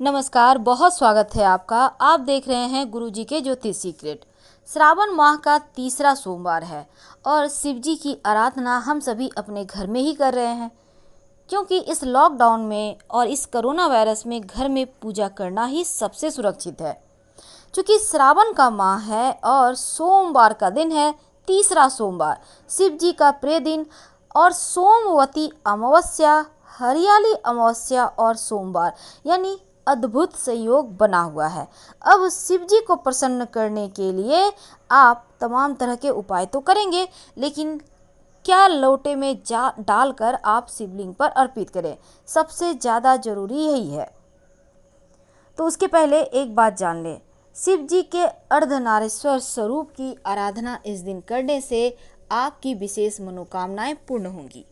नमस्कार, बहुत स्वागत है आपका। आप देख रहे हैं गुरुजी के ज्योतिष सीक्रेट। श्रावण माह का तीसरा सोमवार है और शिव जी की आराधना हम सभी अपने घर में ही कर रहे हैं, क्योंकि इस लॉकडाउन में और इस कोरोना वायरस में घर में पूजा करना ही सबसे सुरक्षित है। क्योंकि श्रावण का माह है और सोमवार का दिन है, तीसरा सोमवार, शिव जी का प्रिय दिन और सोमवती अमावस्या, हरियाली अमावस्या और सोमवार यानी अद्भुत संयोग बना हुआ है। अब शिव जी को प्रसन्न करने के लिए आप तमाम तरह के उपाय तो करेंगे, लेकिन क्या लोटे में डालकर आप शिवलिंग पर अर्पित करें, सबसे ज़्यादा जरूरी यही है। तो उसके पहले एक बात जान लें, शिव जी के अर्धनारीश्वर स्वरूप की आराधना इस दिन करने से आपकी विशेष मनोकामनाएं पूर्ण होंगी।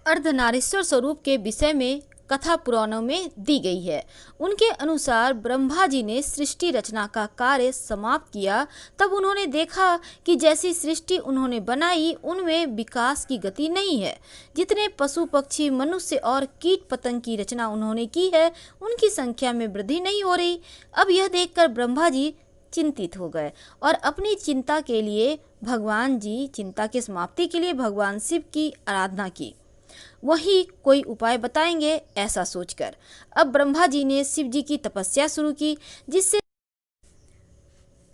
अर्धनारीश्वर स्वरूप के विषय में कथा पुराणों में दी गई है। उनके अनुसार ब्रह्मा जी ने सृष्टि रचना का कार्य समाप्त किया, तब उन्होंने देखा कि जैसी सृष्टि उन्होंने बनाई उनमें विकास की गति नहीं है। जितने पशु पक्षी, मनुष्य और कीट पतंग की रचना उन्होंने की है, उनकी संख्या में वृद्धि नहीं हो रही। अब यह देखकर ब्रह्मा जी चिंतित हो गए और अपनी चिंता की समाप्ति के लिए भगवान शिव की आराधना की। वही कोई उपाय बताएंगे ऐसा सोचकर अब ब्रह्मा जी ने शिव जी की तपस्या शुरू की, जिससे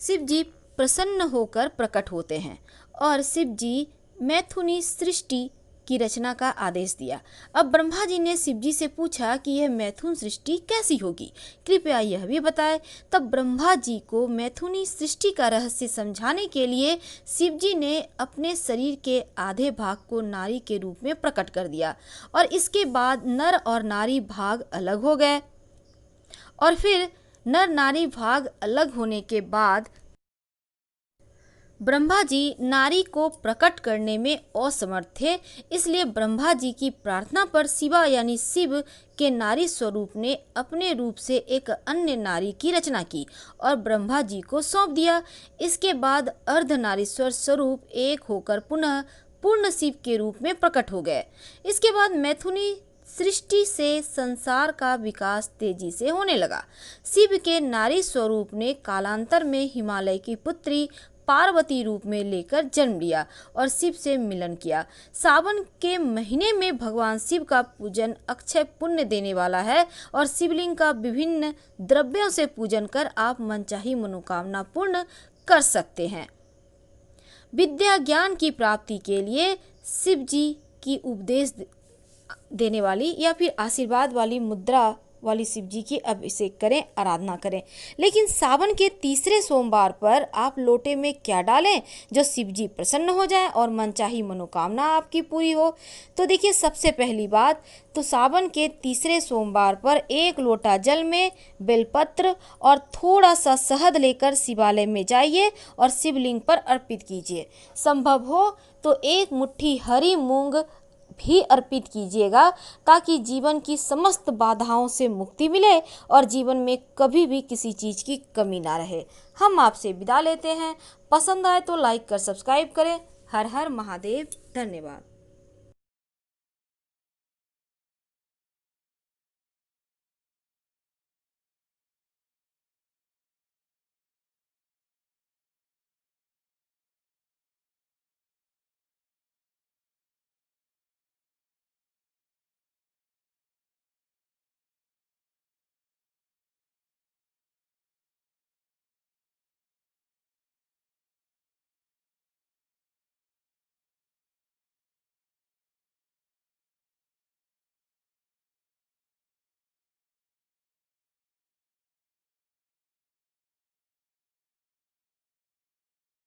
शिव जी प्रसन्न होकर प्रकट होते हैं और शिव जी मैथुनी सृष्टि की रचना का आदेश दिया। अब ब्रह्मा जी ने शिव जी से पूछा कि यह मैथुन सृष्टि कैसी होगी, कृपया यह भी बताएं। तब ब्रह्मा जी को मैथुनी सृष्टि का रहस्य समझाने के लिए शिव जी ने अपने शरीर के आधे भाग को नारी के रूप में प्रकट कर दिया और इसके बाद नर और नारी भाग अलग हो गए। और फिर नर नारी भाग अलग होने के बाद ब्रह्मा जी नारी को प्रकट करने में असमर्थ थे, इसलिए ब्रह्मा जी की प्रार्थना पर शिवा यानी शिव के नारी स्वरूप ने अपने रूप से एक अन्य नारी की रचना की और ब्रह्मा जी को सौंप दिया। इसके बाद अर्धनारीश्वर स्वरूप एक होकर पुनः पूर्ण शिव के रूप में प्रकट हो गए। इसके बाद मैथुनी सृष्टि से संसार का विकास तेजी से होने लगा। शिव के नारी स्वरूप ने कालांतर में हिमालय की पुत्री पार्वती रूप में लेकर जन्म लिया और शिव से मिलन किया। सावन के महीने में भगवान शिव का पूजन अक्षय पुण्य देने वाला है और शिवलिंग का विभिन्न द्रव्यों से पूजन कर आप मनचाही मनोकामना पूर्ण कर सकते हैं। विद्या ज्ञान की प्राप्ति के लिए शिव जी की उपदेश देने वाली या फिर आशीर्वाद वाली मुद्रा वाली शिव जी की अभिषेक करें, आराधना करें। लेकिन सावन के तीसरे सोमवार पर आप लोटे में क्या डालें जो शिव जी प्रसन्न हो जाए और मनचाही मनोकामना आपकी पूरी हो। तो देखिए, सबसे पहली बात तो सावन के तीसरे सोमवार पर एक लोटा जल में बेलपत्र और थोड़ा सा शहद लेकर शिवालय में जाइए और शिवलिंग पर अर्पित कीजिए। संभव हो तो एक मुट्ठी हरी मूंग भी अर्पित कीजिएगा, ताकि जीवन की समस्त बाधाओं से मुक्ति मिले और जीवन में कभी भी किसी चीज़ की कमी ना रहे। हम आपसे विदा लेते हैं। पसंद आए तो लाइक कर सब्सक्राइब करें। हर हर महादेव। धन्यवाद।